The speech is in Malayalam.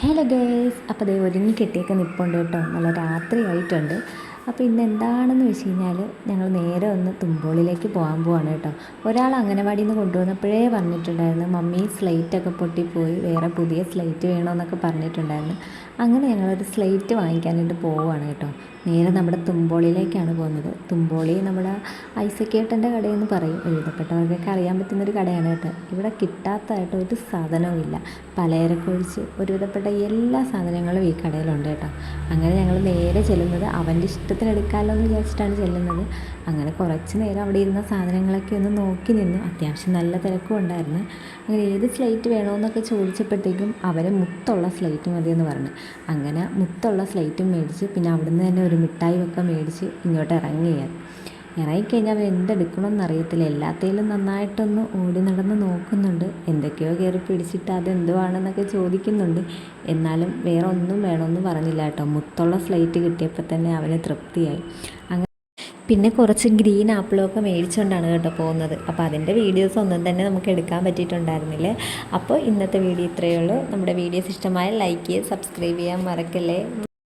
ഹലോ ഗേസ്, അപ്പോൾ ദേ ഒരുങ്ങി കെട്ടിയൊക്കെ നിൽപ്പുണ്ട് കേട്ടോ. നല്ല രാത്രി ആയിട്ടുണ്ട്. അപ്പോൾ ഇന്ന് എന്താണെന്ന് വെച്ച് കഴിഞ്ഞാൽ ഞങ്ങൾ നേരെ ഒന്ന് തുമ്പോളിലേക്ക് പോകാൻ പോവാണ് കേട്ടോ. ഒരാൾ അംഗനവാടിയിൽ നിന്ന് കൊണ്ടുവന്നപ്പോഴേ പറഞ്ഞിട്ടുണ്ടായിരുന്നു, മമ്മി സ്ലേറ്റൊക്കെ പൊട്ടിപ്പോയി, വേറെ പുതിയ സ്ലേറ്റ് വേണമെന്നൊക്കെ പറഞ്ഞിട്ടുണ്ടായിരുന്നു. അങ്ങനെ ഞങ്ങളൊരു സ്ലേറ്റ് വാങ്ങിക്കാനായിട്ട് പോവുകയാണ് കേട്ടോ. നേരെ നമ്മുടെ തുമ്പോളിയിലേക്കാണ് പോകുന്നത്. തുമ്പോളി നമ്മുടെ ഐസക്കേട്ടൻ്റെ കടയെന്ന് പറയും. എഴുതപ്പെട്ടവർക്കൊക്കെ അറിയാൻ പറ്റുന്നൊരു കടയാണ് കേട്ടോ. ഇവിടെ കിട്ടാത്തതായിട്ട് ഒരു സാധനവും ഇല്ല. പലചരക്കൊഴിച്ച് ഒരുവിധപ്പെട്ട എല്ലാ സാധനങ്ങളും ഈ കടയിലുണ്ട് കേട്ടോ. അങ്ങനെ ഞങ്ങൾ നേരെ ചെല്ലുന്നത് അവൻ്റെ ഇഷ്ടത്തിന് എടുക്കാമല്ലോ എന്ന് വിചാരിച്ചിട്ടാണ് ചെല്ലുന്നത്. അങ്ങനെ കുറച്ച് നേരം അവിടെ ഇരുന്ന സാധനങ്ങളൊക്കെ ഒന്ന് നോക്കി നിന്നു. അത്യാവശ്യം നല്ല തിരക്കും ഉണ്ടായിരുന്നു. അങ്ങനെ ഏത് സ്ലേറ്റ് വേണമെന്നൊക്കെ ചോദിച്ചപ്പോഴത്തേക്കും അവർ മുത്തുള്ള സ്ലേറ്റ് മതിയെന്ന് പറഞ്ഞു. അങ്ങനെ മുത്തുള്ള സ്ലേറ്റും മേടിച്ച് പിന്നെ അവിടുന്ന് തന്നെ ഒരു മിഠായി ഒക്കെ മേടിച്ച് ഇങ്ങോട്ട് ഇറങ്ങിക്കഴിഞ്ഞാൽ അവർ എന്തെടുക്കണമെന്ന് അറിയത്തില്ല. എല്ലാത്തേലും നന്നായിട്ടൊന്ന് ഓടി നടന്ന് നോക്കുന്നുണ്ട്. എന്തൊക്കെയോ കയറി പിടിച്ചിട്ട് അതെന്തുവാണെന്നൊക്കെ ചോദിക്കുന്നുണ്ട്. എന്നാലും വേറെ ഒന്നും വേണമെന്ന് പറഞ്ഞില്ല കേട്ടോ. മുത്തുള്ള സ്ലേറ്റ് കിട്ടിയപ്പോൾ തന്നെ അവന് തൃപ്തിയായി. പിന്നെ കുറച്ച് ഗ്രീൻ ആപ്പിളൊക്കെ മേടിച്ചുകൊണ്ടാണ് കേട്ടോ പോകുന്നത്. അപ്പോൾ അതിൻ്റെ വീഡിയോസ് ഒന്നും തന്നെ നമുക്ക് എടുക്കാൻ പറ്റിയിട്ടുണ്ടായിരുന്നില്ല. അപ്പോൾ ഇന്നത്തെ വീഡിയോ ഇത്രയേ ഉള്ളൂ. നമ്മുടെ വീഡിയോസ് ഇഷ്ടമായ ലൈക്ക് ചെയ്യുക, സബ്സ്ക്രൈബ് ചെയ്യാൻ മറക്കല്ലേ.